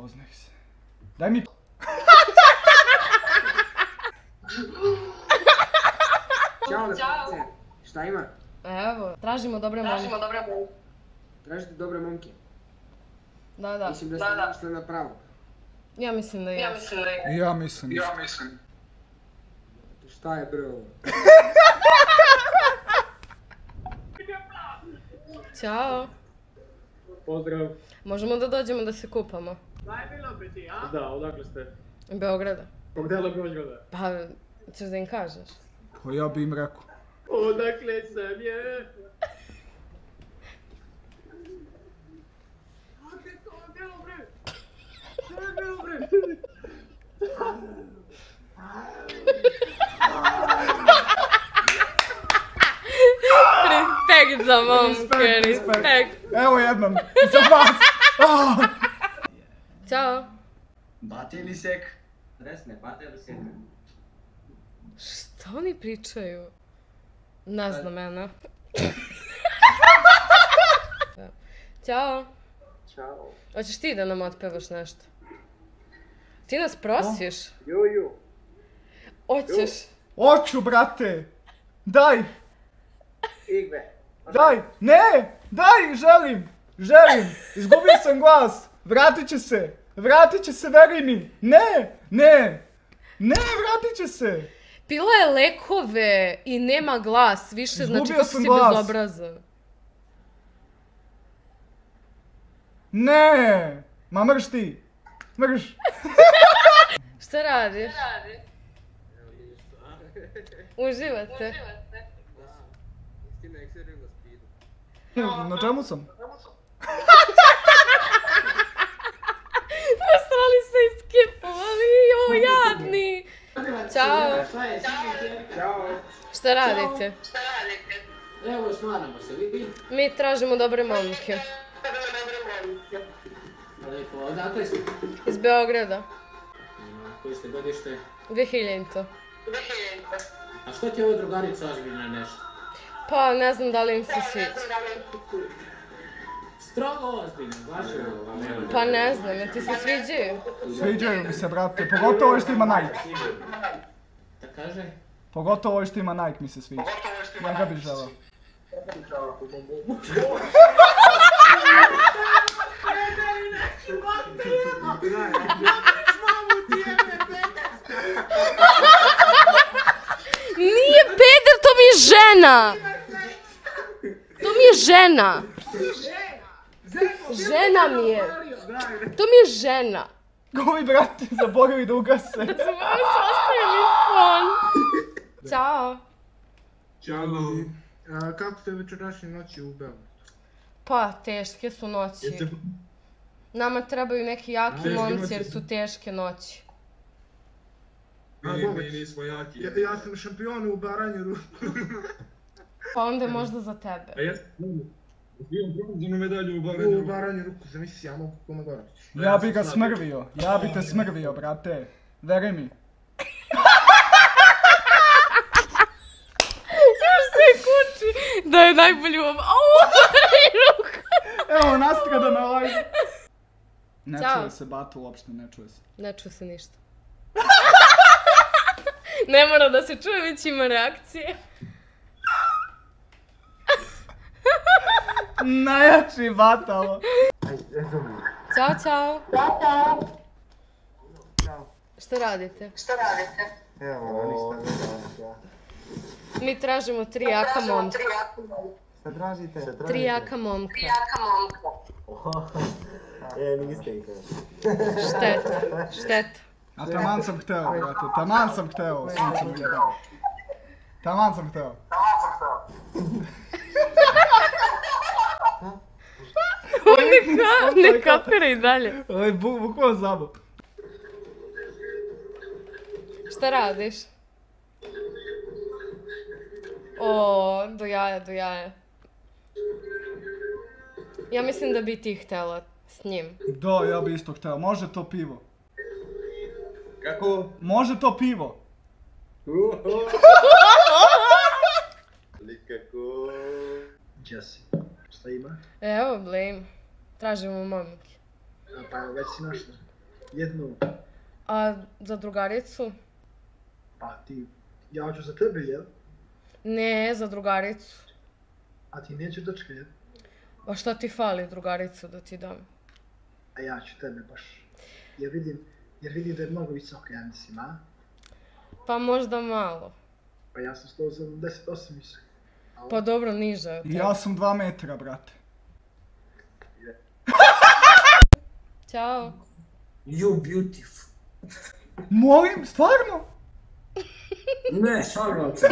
poznaju se. Daj mi... Ćao, lepotice. Šta ima? Evo, tražimo dobre momke. Tražite dobre momke? Da. Mislim da ste nešto na pravo. Ja mislim da je. Ja mislim. Šta je bre ovo? Ćao. Pozdrav. Možemo da dođemo da se kupamo? Da, odakle ste? Beograda. Kog dela Beograda? Pa, ćeš da im kažeš? Pa ja bi im rekao. Odakle sam je? Respekt za momke, respekt. Evo jednom, za vas. Ćao. Bate ili sek? Resne, bate ili sek? Šta oni pričaju? Ne znam, ena. Ćao. Ćao. Hoćeš ti da nam otpevaš nešto? Ti nas prosiš? Ju. Hoćeš? Hoću, brate. Daj. Igve. Daj. Ne. Daj, želim. Izgubio sam glas. Vratit će se, veruj mi. Ne, vratit će se. Pila je lekove i nema glas više, znači kako si bezobrazan. Ne. Ma mrš ti. Mrš. Šta radiš? Uživate? Na čemu sam? Postrali se i skipovali, joj jadni. Ćao. Šta radite? Evo, smaramo se, vidi. Mi tražimo dobre momke. Lepo, odakle ste? Iz Beograda. Koji ste godište? 2000. A što ti je ovo drugarica ozbiljna nešto? Pa ne znam da li im se sviđa. Strogo ozbiljno, baš je ovo. Pa ne znam, jer ti se sviđaju? Sviđaju mi se, brate. Pogotovo ovo što ima Nike. Da kaže? Pogotovo ovo što ima Nike mi se sviđa. Ja ga bih želao. Nije peder, to mi je žena! To mi je žena! Žena mi je! To mi je žena! Govi, brate, zaboravi da ugase. Zaboravi se ostavili fon! Ćao! Ćao. Kako ste večerašnje noći u Beogradu? Pa, teške su noći. Nama trebaju neki jaki momci jer su teške noći. Mi nismo jaki. Ja sam šampion u baranju ruku. Pa onda je možda za tebe. A jesam? Imam bronzanu medalju u baranju ruku. U baranju ruku, zamisli, ja mogu kome govoriti. Ja bi ga smrvio, ja bi te smrvio, brate. Veruj mi. Još se kuči da je najbolji u ovom. Au, ruka! Evo, nastrada na live. Ne čuje se, Batu, uopšte ne čuje se. Ne čuje se ništa. Ne mora da se čuje, već ima reakcije. Najjači Bata, ovo. Ćao, čao. Šta radite? Evo, ništa, ne. Mi tražimo 3 jaka momka. Šta tražite? 3 jaka momka. Niste ih. Šteta. A taman sam hteo, brate, taman sam hteo, sunce mi je dao. Taman sam hteo. Ne kapira i dalje. Ovo je bukvalno zabav. Šta radiš? O, do jaja. Ja mislim da bi ti htjela s njim. Da, ja bi isto hteo. Može to pivo? Kako? Može to pivo? Likako... Jesse, šta ima? Evo, blame. Tražimo momke. Pa već si našla. Jednu. A za drugaricu? Pa ti, ja ću za tebe, jel? Ne, za drugaricu. A ti neću dečka, jel? A šta ti fali drugaricu da ti dam? A ja ću tebe baš. Jer vidim da je mnogo visoko, ja mislim, a? Pa možda malo. Pa ja sam 178 visok. Pa dobro, niže od tebe. Ja sam 2 metra, brate. Ćao. You beautiful. Molim, stvarno? Ne, šalim se.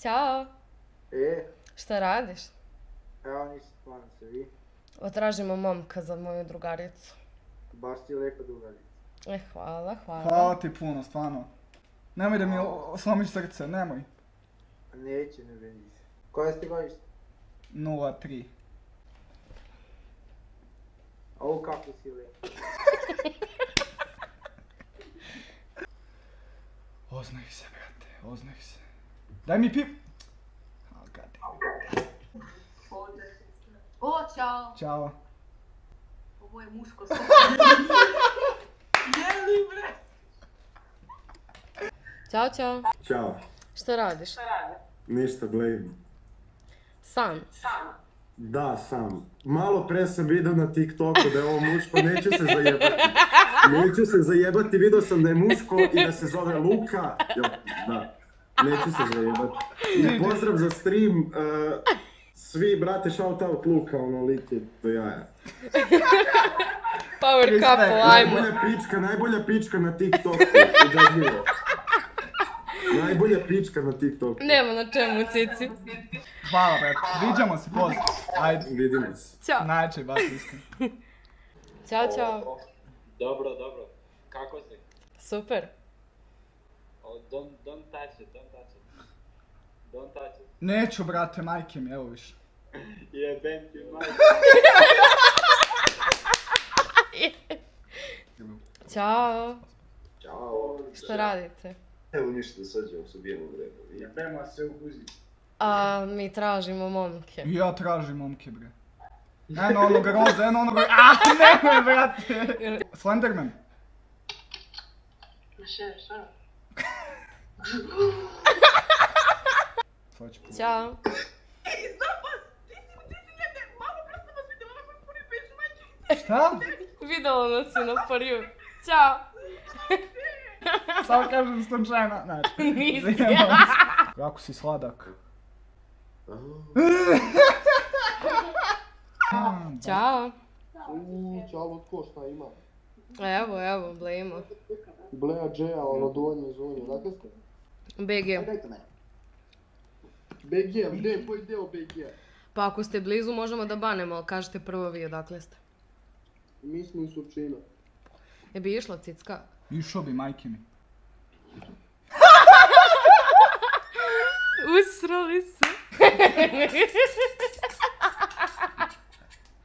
Ćao. Šta radiš? Evo nisam stvarno se vi. Tražimo momka za moju drugaricu. Baš ti lepa drugarica. Hvala. Hvala ti puno, stvarno. Nemoj da mi slomiš srce, nemoj. Neće, ne vidi se. Koja ste godište? 0,3. A ovo kako si lepa? Oznaj se, brate, oznaj se. Daj mi pip. O, čao. Ćao. Ovo je muško Ćao. Ćao. Šta radiš? Ništa, blejim. Sam. Da, sam. Malo pre sam vidio na TikToku da je ovo muško, neću se zajebati. Neću se zajebati, vidio sam da je muško i da se zove Luka. Jo, da, neću se zajebati. I pozdrav za stream, svi, brate, shout out Luka, ono, lik je do jaja. Power couple, ajmo. Najbolja pička na TikToku, udavljivo. Najbolja pička na TikToku. Nema na čemu, cici. Hvala, brate. Viđamo se, pozdrav. Ajde. Vidimo se. Ćao. Najče, baš iskreno. Ćao. Dobro. Kako si? Super. Don't touch it. Don't touch it. Neću, brate, majke mi, evo više. Jebem ti, majke. Ćao. Ćao. Šta radite? Evo ništa, sad ćemo se bijemo vreme. Jebema se u guzi. A mi tražimo momke. I ja tražim momke, bre. Eno onog roza, eno onog... nemoj, brate! Slenderman. Šta? Ćao. Šta? Videla nas je na pariju. Ćao. Samo kažem slučajno, znači. Nisi. Kako si sladak. Ćao. Čalo, tko šta ima? Evo, blejimo. Bleja Džeja, ono donje zvonje, dakle ste? BG. BG, gdje, koji deo BG? Pa ako ste blizu možemo da banemo, ali kažete prvo vi odakle ste. Mi smo iz Surčina. Je bi išla cicka? Išao bi, majke mi.